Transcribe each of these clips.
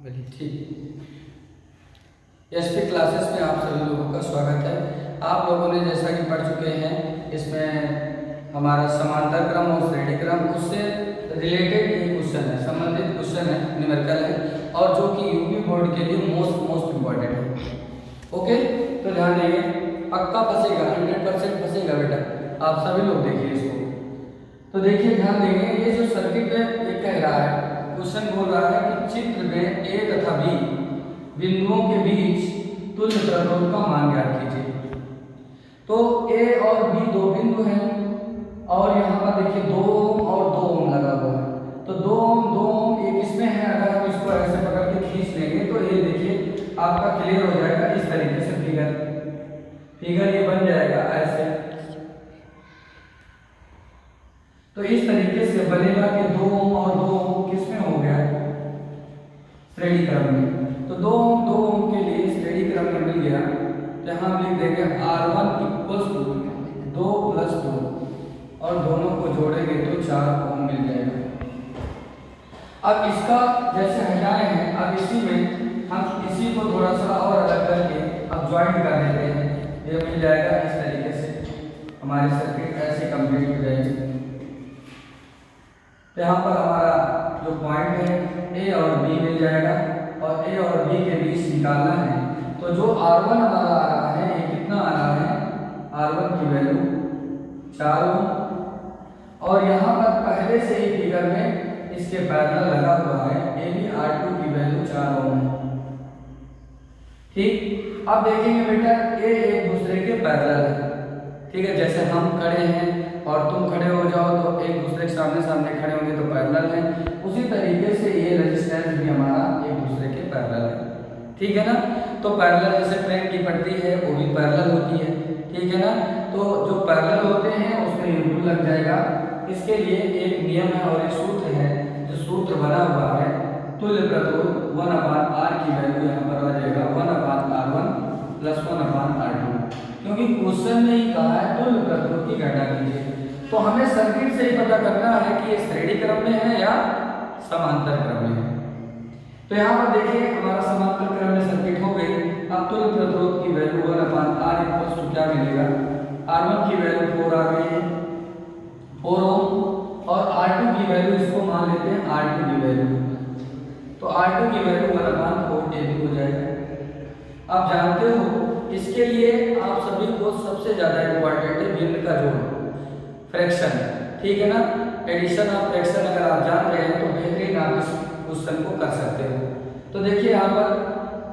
बोलिए ठीक। SP classes में आप सभी लोगों का स्वागत है। आप लोगों ने जैसा कि पढ़ चुके हैं, इसमें हमारा समांतर क्रम और श्रेणी क्रम, उससे रिलेटेड ये क्वेश्चन है, संबंधित क्वेश्चन है, न्यूमेरिकल है, और जो कि यूपी बोर्ड के लिए मोस्ट इम्पॉर्टेंट है। ओके, तो ध्यान देंगे, पक्का फंसेगा, 100% फंसेगा बेटा। आप सभी लोग देखिए इसको। तो देखिए, ध्यान देंगे, ये जो सर्किट ये कह रहा है, क्वेश्चन बोल रहा है कि चित्र में ए तथा बी बिंदुओं के बीच तुल्य प्रतिरोध का मान ज्ञात कीजिए। तो ए और बी दो बिंदु हैं, और यहाँ पर देखिए 2 ओम और 2 ओम लगा हुआ है। तो 2 ओम ये किसमें है? अगर हम इसको ऐसे पकड़ के खींच लेंगे तो ये देखिए आपका क्लियर हो जाएगा। इस तरीके से फिगर ये बन जाएगा ऐसे। तो इस तरीके से बनेगा कि 2 ओम और 2 ओम किसमें हो गया? श्रेणी क्रम में। तो 2 ओम के लिए श्रेणी क्रम में मिल गया, जहां हम लिख देंगे R1 = 2 + 2, और दोनों को जोड़ेंगे तो 4 ओम मिल जाएगा। अब इसका जैसे हटाए हैं, अब इसी में हम इसी को थोड़ा सा और अलग करके अब ज्वाइंट कर देते हैं। ये मिल जाएगा इस तरीके से, हमारी सर्किट ऐसे कंप्लीट हो जाएगी। तो यहाँ पर हमारा जो पॉइंट है ए और बी मिल जाएगा, और ए और बी के बीच निकालना है। तो जो R1 हमारा आ रहा है, ये कितना आ रहा है? R1 की वैल्यू 4 ओम, और यहाँ पर पहले से ही फिगर में इसके पैरेलल लगा हुआ है ए बी R2 की वैल्यू 4 ओम है। ठीक, अब देखेंगे बेटा, ये एक दूसरे के पैरेलल है। ठीक है, जैसे हम खड़े हैं और तुम खड़े हो जाओ तो एक दूसरे के सामने खड़े होंगे तो पैरेलल है। उसी तरीके से ये रेजिस्टेंस भी हमारा एक दूसरे के पैरेलल है। ठीक है ना? तो पैरेलल जैसे ट्रेन की पटरी है, वो भी पैरेलल होती है। ठीक है ना? तो जो पैरेलल होते हैं उसमें इनटू लग जाएगा। इसके लिए एक नियम है और एक सूत्र है, जो सूत्र बना हुआ है, तुल्य प्रतिरोध 1/R की वैल्यू यहाँ पर आ जाएगा 1/R1 + 1/R2, क्योंकि क्वेश्चन ने ही कहा है तुल्य प्रतिरोध की गणना कीजिए। तो हमें सर्किट से ही पता करना है कि ये श्रेणी क्रम में है या समांतर क्रम में है। तो यहाँ पर देखिए, हमारा समांतर क्रम में सर्किट हो गई। अब तुल्य प्रतिरोध की वैल्यू 1/R = क्या मिलेगा? R1 की वैल्यू 4 आ गई है, 4 ओम, और R2 की वैल्यू इसको मान लेते हैं R2 की वैल्यू। तो R2 की वैल्यू 1/4 AB हो जाएगा। आप जानते हो, इसके लिए आप सभी को सबसे ज्यादा इंपॉर्टेंट है भिन्न का जोड़, फ्रैक्शन। ठीक है ना? एडिशन ऑफ फ्रैक्शन अगर आप जान रहे हैं तो बेहतरीन आप इस क्वेश्चन को कर सकते हो। तो देखिए, यहाँ पर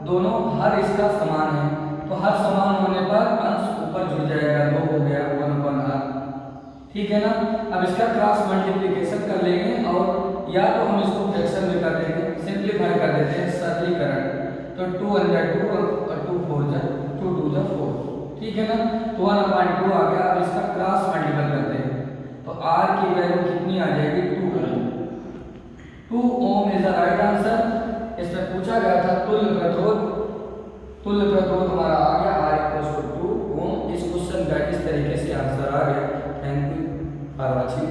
दोनों हर इसका समान है, तो हर समान होने पर अंश ऊपर जुड़ जाएगा, 2 हो गया 1/R। ठीक है ना? अब इसका क्रॉस मल्टीप्लिकेशन कर लेंगे, और या तो हम इसको फ्रैक्शन में कर देंगे, सिंप्लीफाई कर देते हैं, सरलीकरण। तो 2 × 2 और 2 4 2 2 4। ठीक है ना? तो 1/2 आ गया। अब इसका क्रॉस मल्टीपल करते हैं, तो R की वैल्यू कितनी आ जाएगी? 2 ओम। 2 ओम इज द राइट आंसर। इसमें पूछा गया था तुल्य प्रतिरोध हमारा आ गया R = 2 ओम। इस क्वेश्चन का इस तरीके से आंसर आ गया। Thank you for watching.